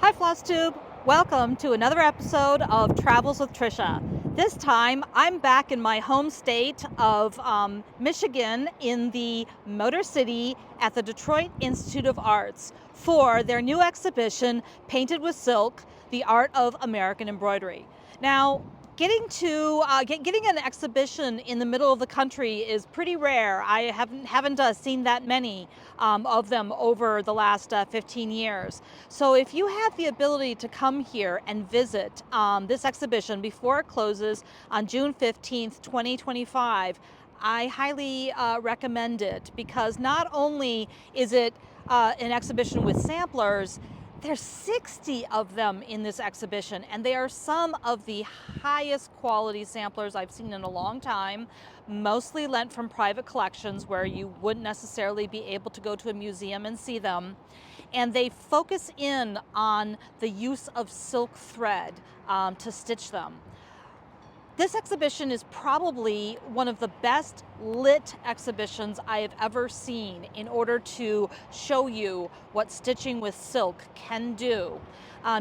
Hi Flosstube, welcome to another episode of Travels with Tricia. This time I'm back in my home state of Michigan in the Motor City at the Detroit Institute of Arts for their new exhibition, Painted with Silk, The Art of American Embroidery. Now, getting an exhibition in the middle of the country is pretty rare. I haven't seen that many of them over the last 15 years. So if you have the ability to come here and visit this exhibition before it closes on June 15th, 2025, I highly recommend it, because not only is it an exhibition with samplers, there's 60 of them in this exhibition, and they are some of the highest quality samplers I've seen in a long time, mostly lent from private collections where you wouldn't necessarily be able to go to a museum and see them. And they focus in on the use of silk thread to stitch them. This exhibition is probably one of the best lit exhibitions I have ever seen in order to show you what stitching with silk can do.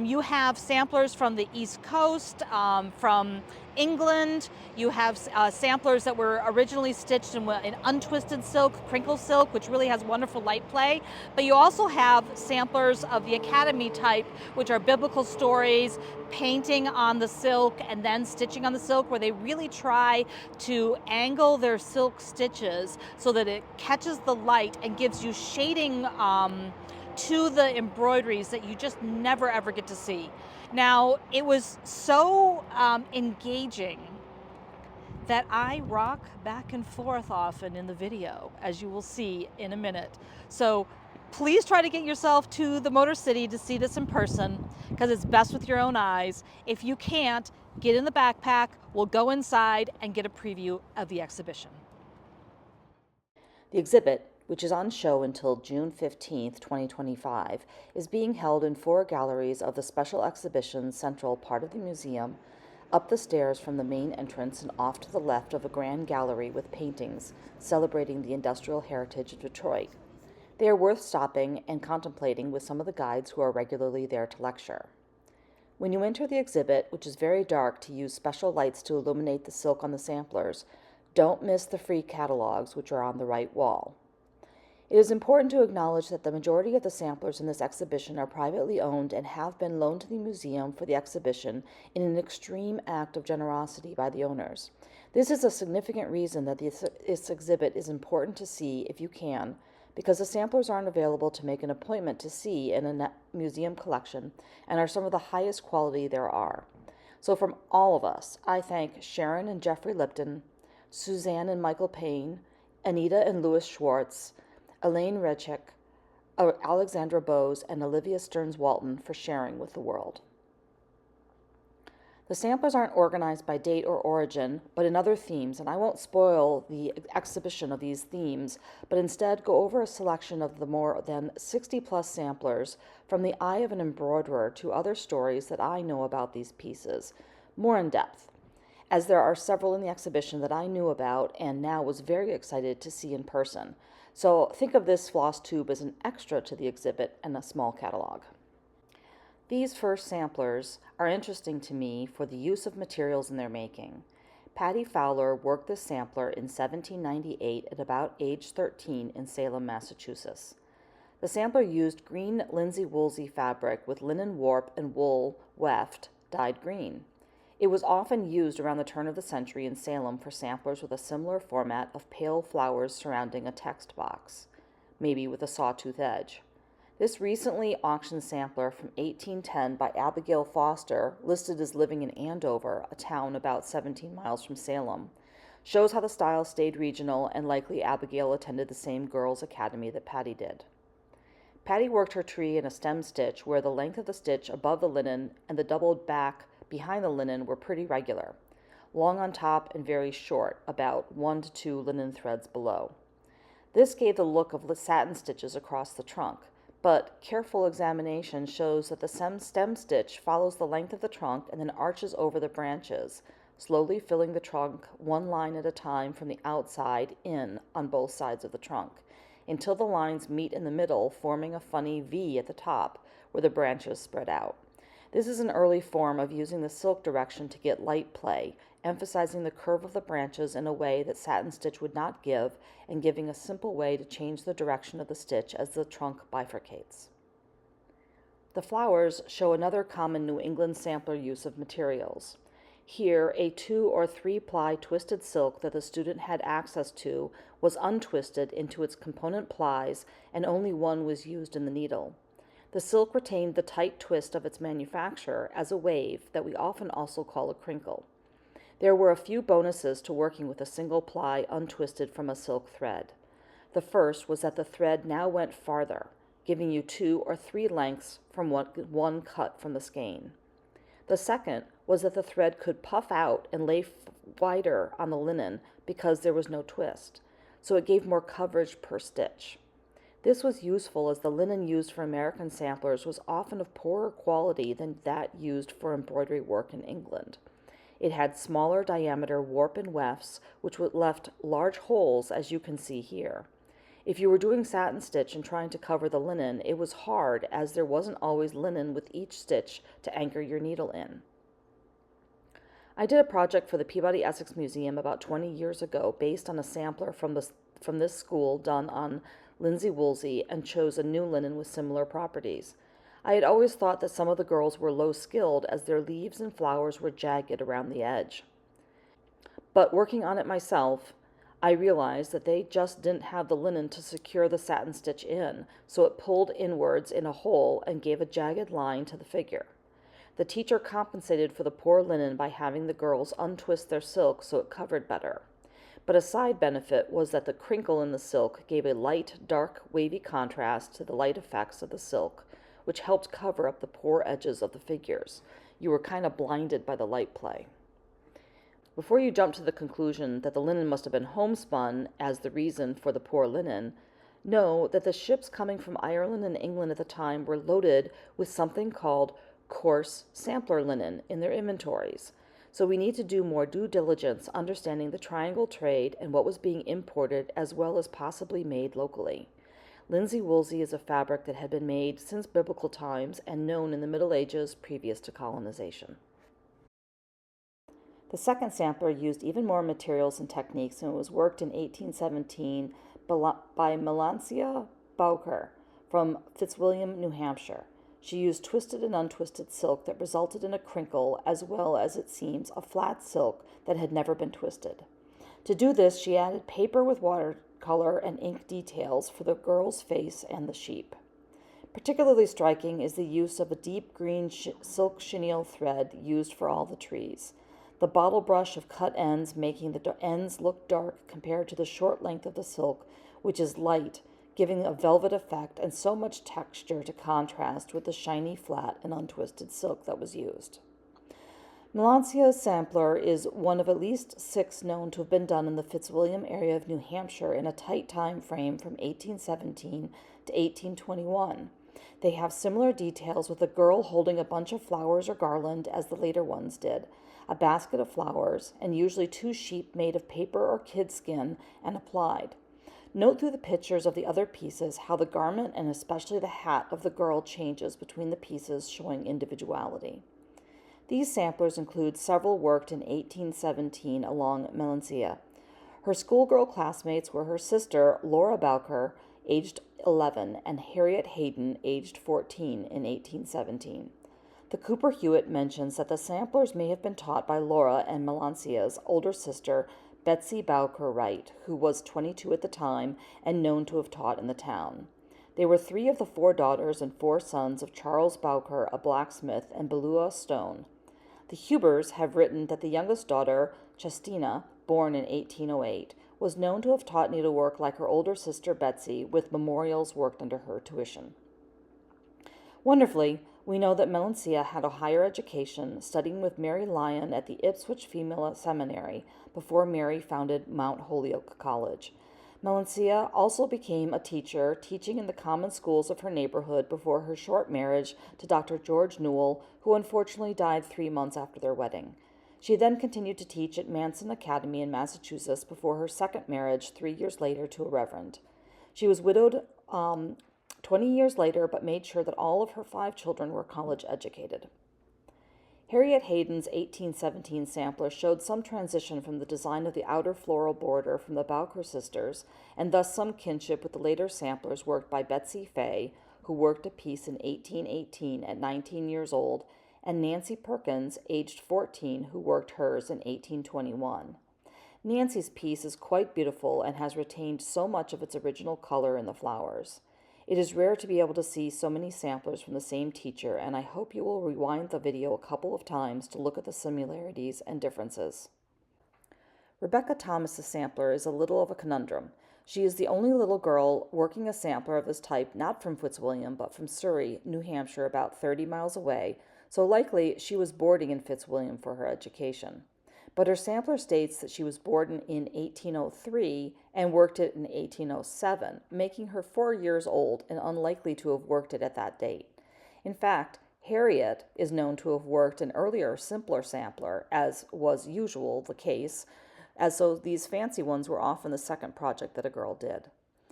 You have samplers from the East Coast, from England. You have samplers that were originally stitched in untwisted silk, crinkle silk, which really has wonderful light play. But you also have samplers of the Academy type, which are biblical stories, painting on the silk and then stitching on the silk, where they really try to angle their silk stitches so that it catches the light and gives you shading to the embroideries that you just never ever get to see. Now, it was so engaging that I rock back and forth often in the video, as you will see in a minute. So please try to get yourself to the Motor City to see this in person, because it's best with your own eyes. If you can't, get in the backpack, we'll go inside and get a preview of the exhibition. The exhibit, which is on show until June 15th, 2025, is being held in 4 galleries of the Special Exhibitions Central part of the museum, up the stairs from the main entrance and off to the left of a grand gallery with paintings celebrating the industrial heritage of Detroit. They are worth stopping and contemplating with some of the guides who are regularly there to lecture. When you enter the exhibit, which is very dark to use special lights to illuminate the silk on the samplers, don't miss the free catalogs, which are on the right wall. It is important to acknowledge that the majority of the samplers in this exhibition are privately owned and have been loaned to the museum for the exhibition in an extreme act of generosity by the owners. This is a significant reason that this exhibit is important to see if you can, because the samplers aren't available to make an appointment to see in a museum collection and are some of the highest quality there are. So from all of us, I thank Sharon and Jeffrey Lipton, Suzanne and Michael Payne, Anita and Louis Schwartz, Elaine Redchick, Alexandra Bose, and Olivia Stearns-Walton for sharing with the world. The samplers aren't organized by date or origin, but in other themes, and I won't spoil the exhibition of these themes, but instead go over a selection of the more than 60-plus samplers from the eye of an embroiderer to other stories that I know about these pieces, more in depth, as there are several in the exhibition that I knew about and now was very excited to see in person. So think of this Flosstube as an extra to the exhibit and a small catalog. These first samplers are interesting to me for the use of materials in their making. Patty Fowler worked this sampler in 1798 at about age 13 in Salem, Massachusetts. The sampler used green linsey woolsey fabric with linen warp and wool weft dyed green. It was often used around the turn of the century in Salem for samplers with a similar format of pale flowers surrounding a text box, maybe with a sawtooth edge. This recently auctioned sampler from 1810 by Abigail Foster, listed as living in Andover, a town about 17 miles from Salem, shows how the style stayed regional, and likely Abigail attended the same girls' academy that Patty did. Patty worked her tree in a stem stitch where the length of the stitch above the linen and the doubled back behind the linen were pretty regular, long on top and very short, about 1 to 2 linen threads below. This gave the look of satin stitches across the trunk, but careful examination shows that the stem stitch follows the length of the trunk and then arches over the branches, slowly filling the trunk one line at a time from the outside in on both sides of the trunk, until the lines meet in the middle, forming a funny V at the top, where the branches spread out. This is an early form of using the silk direction to get light play, emphasizing the curve of the branches in a way that satin stitch would not give, and giving a simple way to change the direction of the stitch as the trunk bifurcates. The flowers show another common New England sampler use of materials. Here, a 2 or 3 ply twisted silk that the student had access to was untwisted into its component plies, and only one was used in the needle. The silk retained the tight twist of its manufacture as a wave that we often also call a crinkle. There were a few bonuses to working with a single ply untwisted from a silk thread. The first was that the thread now went farther, giving you 2 or 3 lengths from one cut from the skein. The second was that the thread could puff out and lay wider on the linen because there was no twist, so it gave more coverage per stitch. This was useful as the linen used for American samplers was often of poorer quality than that used for embroidery work in England. It had smaller diameter warp and wefts, which left large holes, as you can see here. If you were doing satin stitch and trying to cover the linen, it was hard as there wasn't always linen with each stitch to anchor your needle in. I did a project for the Peabody Essex Museum about 20 years ago based on a sampler from this school done on linsey woolsey and chose a new linen with similar properties. I had always thought that some of the girls were low-skilled as their leaves and flowers were jagged around the edge. But working on it myself, I realized that they just didn't have the linen to secure the satin stitch in, so it pulled inwards in a hole and gave a jagged line to the figure. The teacher compensated for the poor linen by having the girls untwist their silk so it covered better. But a side benefit was that the crinkle in the silk gave a light, dark, wavy contrast to the light effects of the silk, which helped cover up the poor edges of the figures. You were kind of blinded by the light play. Before you jump to the conclusion that the linen must have been homespun as the reason for the poor linen, know that the ships coming from Ireland and England at the time were loaded with something called coarse sampler linen in their inventories. So we need to do more due diligence understanding the triangle trade and what was being imported as well as possibly made locally. Linsey woolsey is a fabric that had been made since biblical times and known in the Middle Ages previous to colonization. The second sampler used even more materials and techniques and was worked in 1817 by Melancia Bowker from Fitzwilliam, New Hampshire. She used twisted and untwisted silk that resulted in a crinkle as well as, it seems, a flat silk that had never been twisted. To do this, she added paper with watercolor and ink details for the girl's face and the sheep. Particularly striking is the use of a deep green silk chenille thread used for all the trees. The bottle brush of cut ends making the ends look dark compared to the short length of the silk, which is light, giving a velvet effect and so much texture to contrast with the shiny, flat, and untwisted silk that was used. Melancia's sampler is one of at least 6 known to have been done in the Fitzwilliam area of New Hampshire in a tight time frame from 1817 to 1821. They have similar details with a girl holding a bunch of flowers or garland as the later ones did, a basket of flowers, and usually 2 sheep made of paper or kid skin and applied. Note through the pictures of the other pieces how the garment and especially the hat of the girl changes between the pieces, showing individuality. These samplers include several worked in 1817 along Melancia. Her schoolgirl classmates were her sister Laura Bowker, aged 11, and Harriet Hayden, aged 14, in 1817. The Cooper Hewitt mentions that the samplers may have been taught by Laura and Melancia's older sister, Betsy Bowker Wright, who was 22 at the time and known to have taught in the town. They were 3 of the 4 daughters and 4 sons of Charles Bowker, a blacksmith, and Belua Stone. The Hubers have written that the youngest daughter, Chestina, born in 1808, was known to have taught needlework like her older sister Betsy, with memorials worked under her tuition. Wonderfully, we know that Melancia had a higher education, studying with Mary Lyon at the Ipswich Female Seminary before Mary founded Mount Holyoke College. Melancia also became a teacher, teaching in the common schools of her neighborhood before her short marriage to Dr. George Newell, who unfortunately died 3 months after their wedding. She then continued to teach at Manson Academy in Massachusetts before her second marriage 3 years later to a reverend. She was widowed 20 years later, but made sure that all of her 5 children were college educated. Harriet Hayden's 1817 sampler showed some transition from the design of the outer floral border from the Bowker sisters, and thus some kinship with the later samplers worked by Betsy Fay, who worked a piece in 1818 at 19 years old, and Nancy Perkins, aged 14, who worked hers in 1821. Nancy's piece is quite beautiful and has retained so much of its original color in the flowers. It is rare to be able to see so many samplers from the same teacher, and I hope you will rewind the video a couple of times to look at the similarities and differences. Rebecca Thomas's sampler is a little of a conundrum. She is the only little girl working a sampler of this type not from Fitzwilliam, but from Surrey, New Hampshire, about 30 miles away, so likely she was boarding in Fitzwilliam for her education. But her sampler states that she was born in 1803 and worked it in 1807, making her 4 years old and unlikely to have worked it at that date. In fact, Harriet is known to have worked an earlier, simpler sampler, as was usual the case, as so these fancy ones were often the second project that a girl did.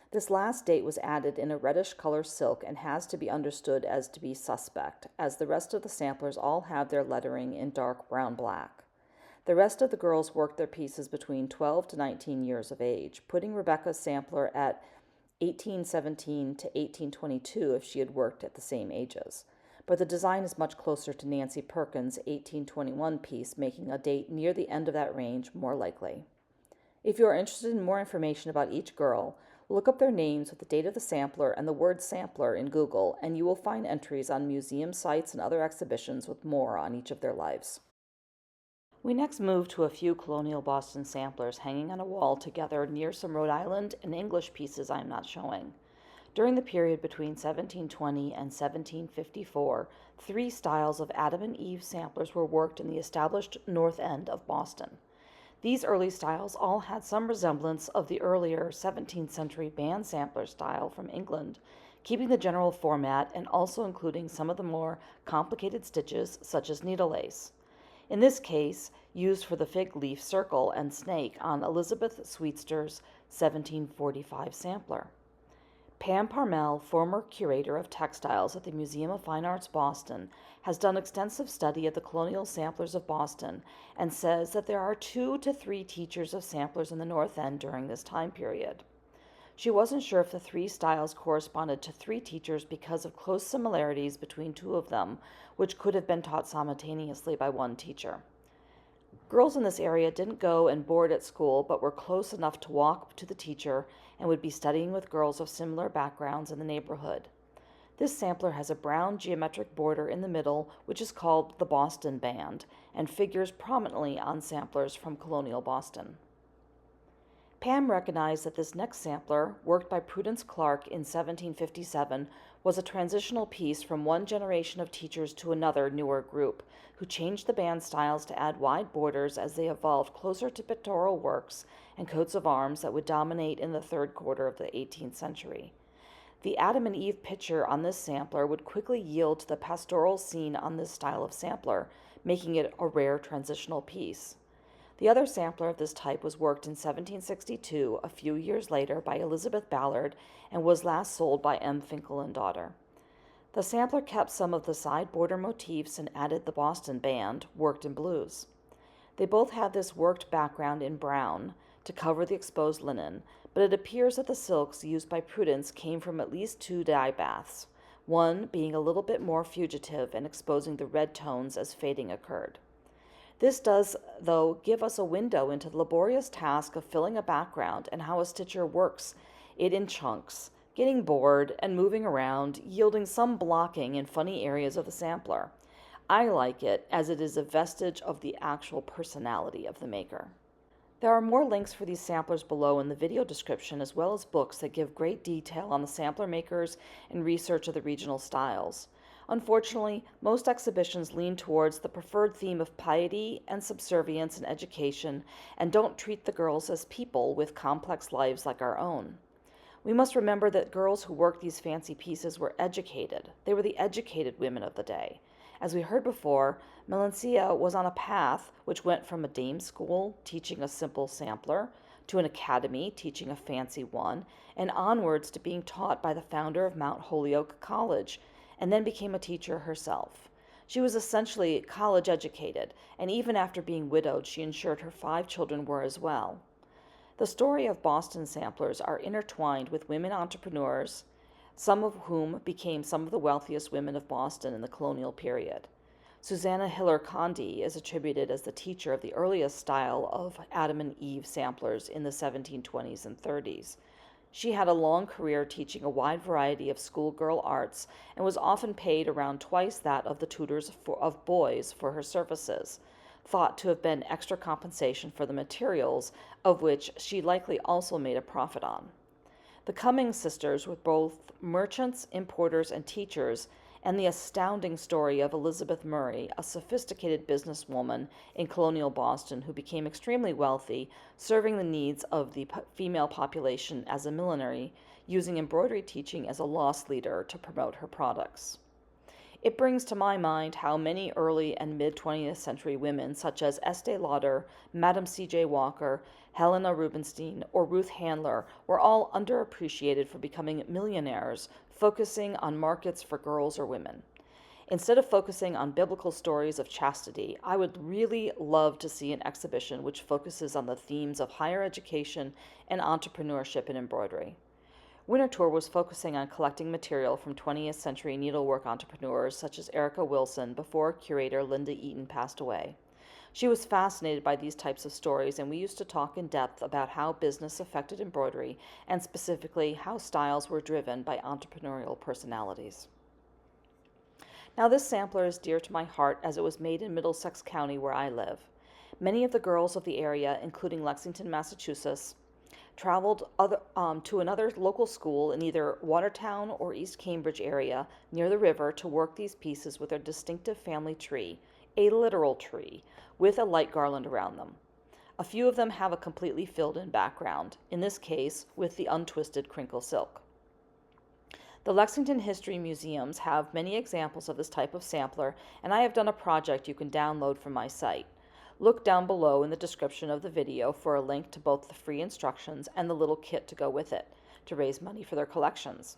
This last date was added in a reddish color silk and has to be understood as to be suspect, as the rest of the samplers all have their lettering in dark brown-black. The rest of the girls worked their pieces between 12 to 19 years of age, putting Rebecca's sampler at 1817 to 1822 if she had worked at the same ages. But the design is much closer to Nancy Perkins' 1821 piece, making a date near the end of that range more likely. If you are interested in more information about each girl, look up their names with the date of the sampler and the word sampler in Google, and you will find entries on museum sites and other exhibitions with more on each of their lives. We next move to a few Colonial Boston samplers hanging on a wall together near some Rhode Island and English pieces I am not showing. During the period between 1720 and 1754, 3 styles of Adam and Eve samplers were worked in the established North End of Boston. These early styles all had some resemblance of the earlier 17th century band sampler style from England, keeping the general format and also including some of the more complicated stitches such as needle lace. In this case, used for the fig leaf circle and snake on Elizabeth Sweetster's 1745 sampler. Pam Parmel, former curator of textiles at the Museum of Fine Arts Boston, has done extensive study of the colonial samplers of Boston and says that there are 2 to 3 teachers of samplers in the North End during this time period. She wasn't sure if the 3 styles corresponded to 3 teachers because of close similarities between 2 of them, which could have been taught simultaneously by one teacher. Girls in this area didn't go and board at school, but were close enough to walk to the teacher and would be studying with girls of similar backgrounds in the neighborhood. This sampler has a brown geometric border in the middle, which is called the Boston Band, and figures prominently on samplers from Colonial Boston. Pam recognized that this next sampler, worked by Prudence Clark in 1757, was a transitional piece from one generation of teachers to another newer group, who changed the band styles to add wide borders as they evolved closer to pictorial works and coats of arms that would dominate in the third quarter of the 18th century. The Adam and Eve picture on this sampler would quickly yield to the pastoral scene on this style of sampler, making it a rare transitional piece. The other sampler of this type was worked in 1762, a few years later, by Elizabeth Ballard, and was last sold by M. Finkel and Daughter. The sampler kept some of the side border motifs and added the Boston Band, worked in blues. They both have this worked background in brown to cover the exposed linen, but it appears that the silks used by Prudence came from at least 2 dye baths, one being a little bit more fugitive and exposing the red tones as fading occurred. This does, though, give us a window into the laborious task of filling a background and how a stitcher works it in chunks, getting bored and moving around, yielding some blocking in funny areas of the sampler. I like it as it is a vestige of the actual personality of the maker. There are more links for these samplers below in the video description, as well as books that give great detail on the sampler makers and research of the regional styles. Unfortunately, most exhibitions lean towards the preferred theme of piety and subservience in education and don't treat the girls as people with complex lives like our own. We must remember that girls who worked these fancy pieces were educated. They were the educated women of the day. As we heard before, Melancia was on a path which went from a dame school, teaching a simple sampler, to an academy, teaching a fancy one, and onwards to being taught by the founder of Mount Holyoke College, and then became a teacher herself. She was essentially college educated, and even after being widowed, she ensured her 5 children were as well. The story of Boston samplers are intertwined with women entrepreneurs, some of whom became some of the wealthiest women of Boston in the colonial period. Susanna Hiller Condie is attributed as the teacher of the earliest style of Adam and Eve samplers in the 1720s and 30s. She had a long career teaching a wide variety of schoolgirl arts and was often paid around twice that of the tutors of boys for her services, thought to have been extra compensation for the materials, of which she likely also made a profit on. The Cummings sisters were both merchants, importers, and teachers, and the astounding story of Elizabeth Murray, a sophisticated businesswoman in colonial Boston who became extremely wealthy, serving the needs of the female population as a millinery, using embroidery teaching as a loss leader to promote her products. It brings to my mind how many early and mid-20th century women such as Estee Lauder, Madame C.J. Walker, Helena Rubinstein, or Ruth Handler were all underappreciated for becoming millionaires, focusing on markets for girls or women. Instead of focusing on biblical stories of chastity, I would really love to see an exhibition which focuses on the themes of higher education and entrepreneurship in embroidery. Winterthur was focusing on collecting material from 20th century needlework entrepreneurs such as Erica Wilson before curator Linda Eaton passed away. She was fascinated by these types of stories, and we used to talk in depth about how business affected embroidery and specifically how styles were driven by entrepreneurial personalities. Now, this sampler is dear to my heart as it was made in Middlesex County where I live. Many of the girls of the area, including Lexington, Massachusetts, traveled to another local school in either Watertown or East Cambridge area near the river to work these pieces with their distinctive family tree, a literal tree, with a light garland around them. A few of them have a completely filled-in background, in this case with the untwisted crinkle silk. The Lexington History Museums have many examples of this type of sampler, and I have done a project you can download from my site. Look down below in the description of the video for a link to both the free instructions and the little kit to go with it, to raise money for their collections.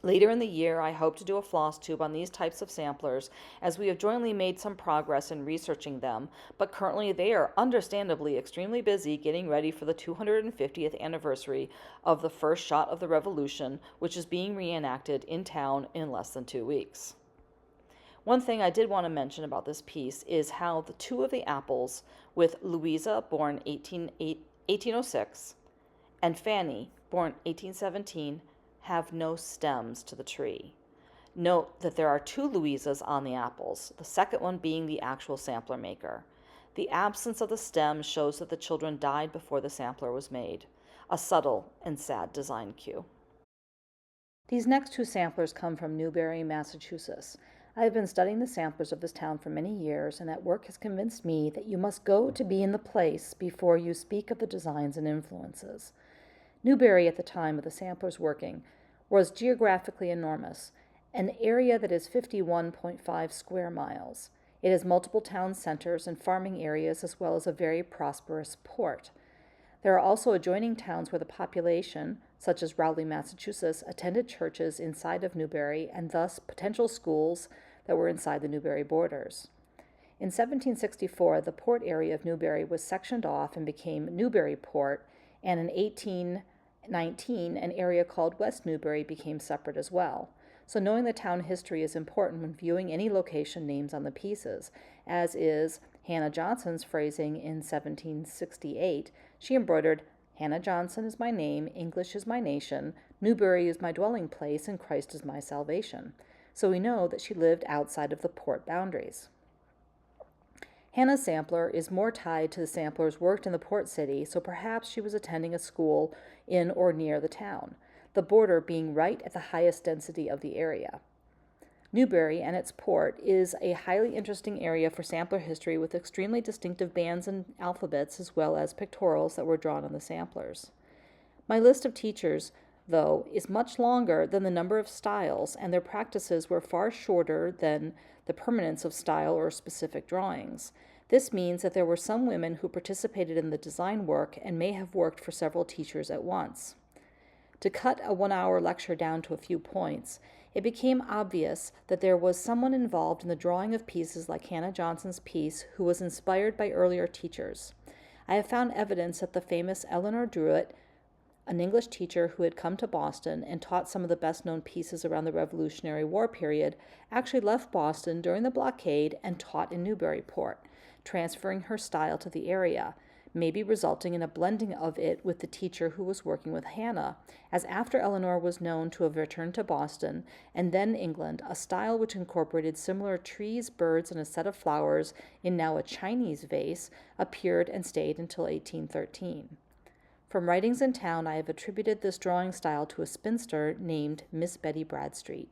Later in the year, I hope to do a Flosstube on these types of samplers, as we have jointly made some progress in researching them, but currently they are understandably extremely busy getting ready for the 250th anniversary of the first shot of the Revolution, which is being reenacted in town in less than 2 weeks. One thing I did want to mention about this piece is how the 2 of the apples, with Louisa, born 1806, and Fanny, born 1817, have no stems to the tree. Note that there are 2 Louisas on the apples, the second one being the actual sampler maker. The absence of the stem shows that the children died before the sampler was made, a subtle and sad design cue. These next 2 samplers come from Newbury, Massachusetts. I have been studying the samplers of this town for many years, and that work has convinced me that you must go to be in the place before you speak of the designs and influences. Newbury, at the time of the samplers working, was geographically enormous, an area that is 51.5 square miles. It has multiple town centers and farming areas, as well as a very prosperous port. There are also adjoining towns where the population, such as Rowley, Massachusetts, attended churches inside of Newbury, and thus potential schools that were inside the Newbury borders. In 1764, the port area of Newbury was sectioned off and became Newburyport, and in 1819, an area called West Newbury became separate as well. So knowing the town history is important when viewing any location names on the pieces, as is Hannah Johnson's phrasing in 1768. She embroidered, "Hannah Johnson is my name, English is my nation, Newbury is my dwelling place, and Christ is my salvation." So we know that she lived outside of the port boundaries. Hannah's sampler is more tied to the samplers worked in the port city, so perhaps she was attending a school in or near the town, the border being right at the highest density of the area. Newbury and its port is a highly interesting area for sampler history, with extremely distinctive bands and alphabets as well as pictorials that were drawn on the samplers. My list of teachers, though, is much longer than the number of styles, and their practices were far shorter than the permanence of style or specific drawings. This means that there were some women who participated in the design work and may have worked for several teachers at once. To cut a 1-hour lecture down to a few points, it became obvious that there was someone involved in the drawing of pieces like Hannah Johnson's piece who was inspired by earlier teachers. I have found evidence that the famous Eleanor Druitt, an English teacher who had come to Boston and taught some of the best-known pieces around the Revolutionary War period, actually left Boston during the blockade and taught in Newburyport, transferring her style to the area, maybe resulting in a blending of it with the teacher who was working with Hannah, as after Eleanor was known to have returned to Boston and then England, a style which incorporated similar trees, birds, and a set of flowers in now a Chinese vase appeared and stayed until 1813. From writings in town, I have attributed this drawing style to a spinster named Miss Betty Bradstreet.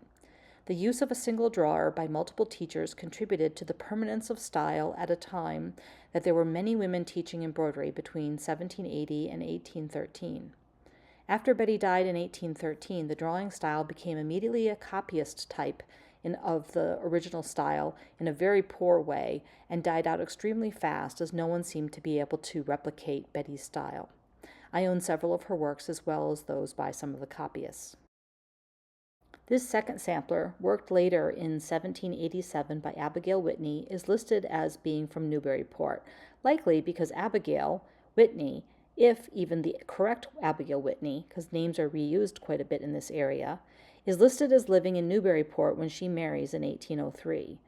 The use of a single drawer by multiple teachers contributed to the permanence of style at a time that there were many women teaching embroidery between 1780 and 1813. After Betty died in 1813, the drawing style became immediately a copyist type of the original style in a very poor way and died out extremely fast as no one seemed to be able to replicate Betty's style. I own several of her works as well as those by some of the copyists. This second sampler, worked later in 1787 by Abigail Whitney, is listed as being from Newburyport, likely because Abigail Whitney, if even the correct Abigail Whitney, because names are reused quite a bit in this area, is listed as living in Newburyport when she marries in 1803.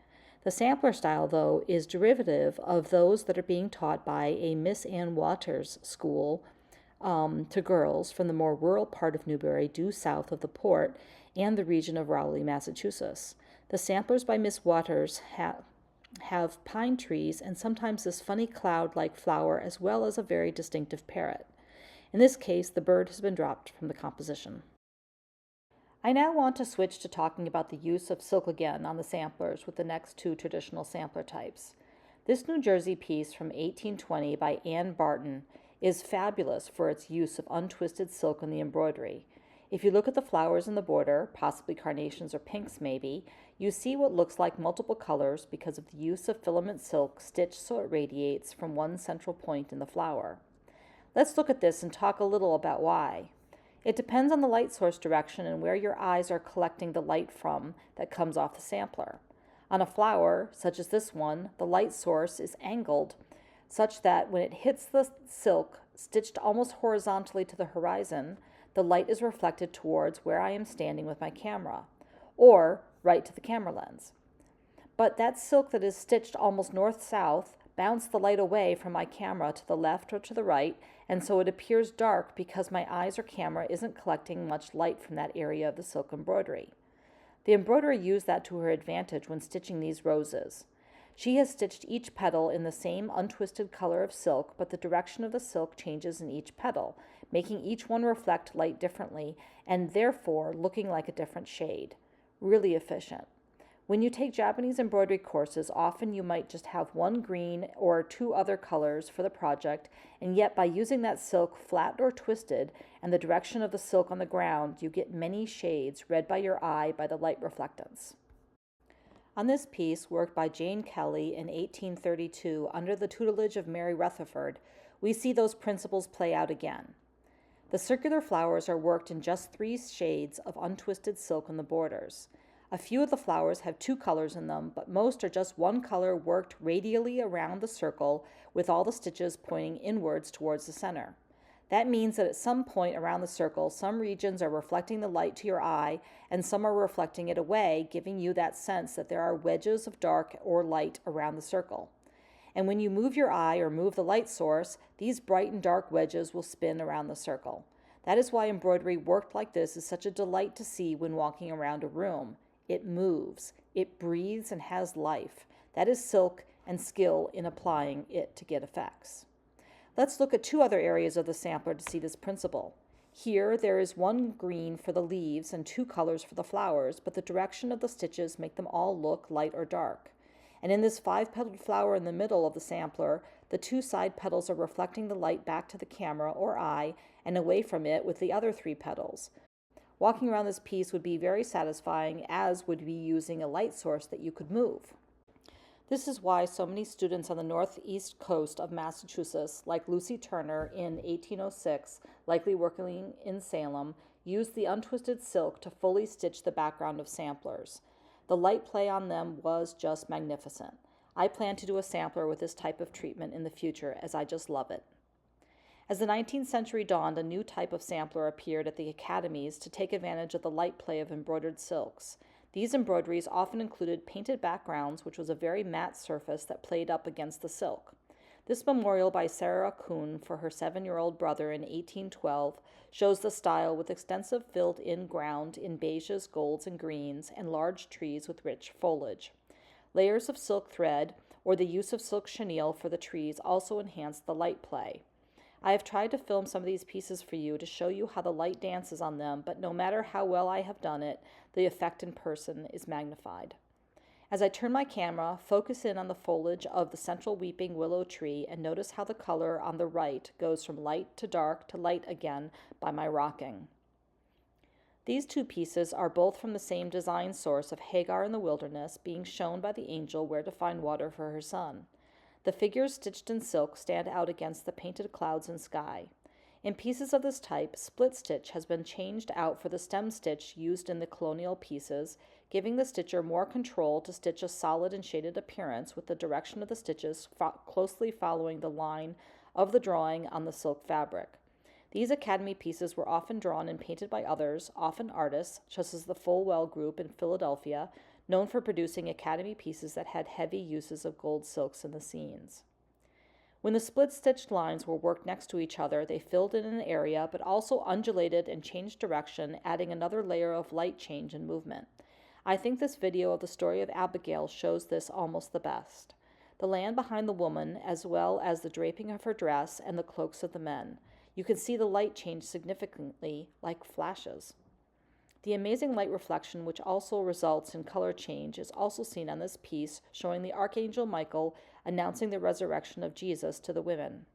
The sampler style, though, is derivative of those that are being taught by a Miss Ann Waters school to girls from the more rural part of Newbury due south of the port and the region of Rowley, Massachusetts. The samplers by Miss Waters have pine trees and sometimes this funny cloud-like flower as well as a very distinctive parrot. In this case, the bird has been dropped from the composition. I now want to switch to talking about the use of silk again on the samplers with the next two traditional sampler types. This New Jersey piece from 1820 by Anne Barton is fabulous for its use of untwisted silk in the embroidery. If you look at the flowers in the border, possibly carnations or pinks maybe, you see what looks like multiple colors because of the use of filament silk stitched so it radiates from one central point in the flower. Let's look at this and talk a little about why. It depends on the light source direction and where your eyes are collecting the light from that comes off the sampler. On a flower, such as this one, the light source is angled such that when it hits the silk, stitched almost horizontally to the horizon, the light is reflected towards where I am standing with my camera, or right to the camera lens. But that silk that is stitched almost north-south bounced the light away from my camera to the left or to the right, and so it appears dark because my eyes or camera isn't collecting much light from that area of the silk embroidery. The embroiderer used that to her advantage when stitching these roses. She has stitched each petal in the same untwisted color of silk, but the direction of the silk changes in each petal, making each one reflect light differently and therefore looking like a different shade. Really efficient. When you take Japanese embroidery courses, often you might just have one green or two other colors for the project, and yet by using that silk flat or twisted and the direction of the silk on the ground, you get many shades read by your eye by the light reflectance. On this piece, worked by Jane Kelly in 1832 under the tutelage of Mary Rutherford, we see those principles play out again. The circular flowers are worked in just 3 shades of untwisted silk on the borders. A few of the flowers have 2 colors in them, but most are just one color worked radially around the circle with all the stitches pointing inwards towards the center. That means that at some point around the circle, some regions are reflecting the light to your eye and some are reflecting it away, giving you that sense that there are wedges of dark or light around the circle. And when you move your eye or move the light source, these bright and dark wedges will spin around the circle. That is why embroidery worked like this is such a delight to see when walking around a room. It moves, it breathes and has life. That is silk and skill in applying it to get effects. Let's look at 2 other areas of the sampler to see this principle. Here, there is 1 green for the leaves and 2 colors for the flowers, but the direction of the stitches make them all look light or dark. And in this 5-petaled flower in the middle of the sampler, the 2 side petals are reflecting the light back to the camera or eye and away from it with the other 3 petals. Walking around this piece would be very satisfying, as would be using a light source that you could move. This is why so many students on the northeast coast of Massachusetts, like Lucy Turner in 1806, likely working in Salem, used the untwisted silk to fully stitch the background of samplers. The light play on them was just magnificent. I plan to do a sampler with this type of treatment in the future, as I just love it. As the 19th century dawned, a new type of sampler appeared at the academies to take advantage of the light play of embroidered silks. These embroideries often included painted backgrounds, which was a very matte surface that played up against the silk. This memorial by Sarah Kuhn for her 7-year-old brother in 1812 shows the style with extensive filled-in ground in beiges, golds, and greens, and large trees with rich foliage. Layers of silk thread, or the use of silk chenille for the trees, also enhanced the light play. I have tried to film some of these pieces for you to show you how the light dances on them, but no matter how well I have done it, the effect in person is magnified. As I turn my camera, focus in on the foliage of the central weeping willow tree and notice how the color on the right goes from light to dark to light again by my rocking. These two pieces are both from the same design source of Hagar in the wilderness, being shown by the angel where to find water for her son. The figures stitched in silk stand out against the painted clouds and sky. In pieces of this type, split stitch has been changed out for the stem stitch used in the colonial pieces, giving the stitcher more control to stitch a solid and shaded appearance with the direction of the stitches closely following the line of the drawing on the silk fabric. These academy pieces were often drawn and painted by others, often artists, such as the Fulwell Group in Philadelphia, known for producing academy pieces that had heavy uses of gold silks in the scenes. When the split-stitched lines were worked next to each other, they filled in an area, but also undulated and changed direction, adding another layer of light change and movement. I think this video of the story of Abigail shows this almost the best. The land behind the woman, as well as the draping of her dress and the cloaks of the men. You can see the light change significantly, like flashes. The amazing light reflection, which also results in color change, is also seen on this piece, showing the Archangel Michael announcing the resurrection of Jesus to the women.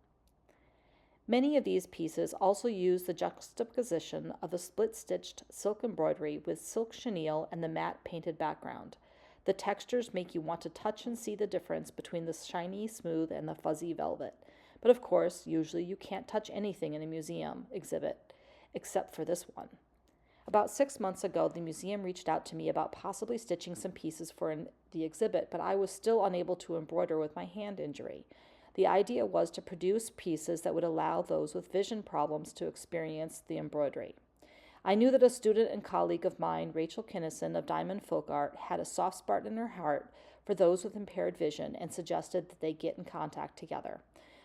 Many of these pieces also use the juxtaposition of the split-stitched silk embroidery with silk chenille and the matte painted background. The textures make you want to touch and see the difference between the shiny, smooth, and the fuzzy velvet. But of course, usually you can't touch anything in a museum exhibit, except for this one. About 6 months ago, the museum reached out to me about possibly stitching some pieces for the exhibit, but I was still unable to embroider with my hand injury. The idea was to produce pieces that would allow those with vision problems to experience the embroidery. I knew that a student and colleague of mine, Rachel Kinnison of Diamond Folk Art, had a soft spot in her heart for those with impaired vision and suggested that they get in contact together.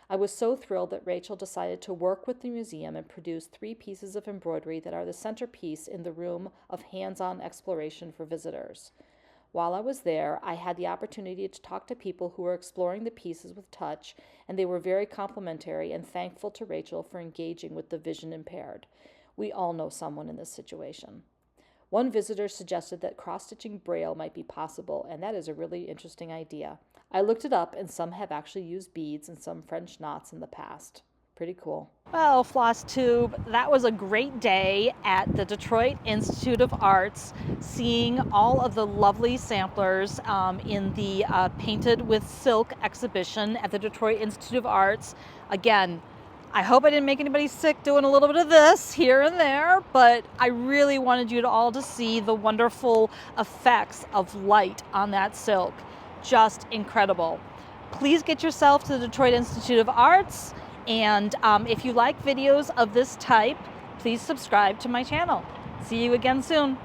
I was so thrilled that Rachel decided to work with the museum and produce 3 pieces of embroidery that are the centerpiece in the room of hands-on exploration for visitors. While I was there, I had the opportunity to talk to people who were exploring the pieces with touch, and they were very complimentary and thankful to Rachel for engaging with the vision impaired. We all know someone in this situation. One visitor suggested that cross-stitching Braille might be possible, and that is a really interesting idea. I looked it up, and some have actually used beads and some French knots in the past. Pretty cool. Well, Flosstube, that was a great day at the Detroit Institute of Arts, seeing all of the lovely samplers in the Painted with Silk exhibition at the Detroit Institute of Arts. Again, I hope I didn't make anybody sick doing a little bit of this here and there, but I really wanted you all to see the wonderful effects of light on that silk. Just incredible. Please get yourself to the Detroit Institute of Arts, and if you like videos of this type, please subscribe to my channel. See you again soon.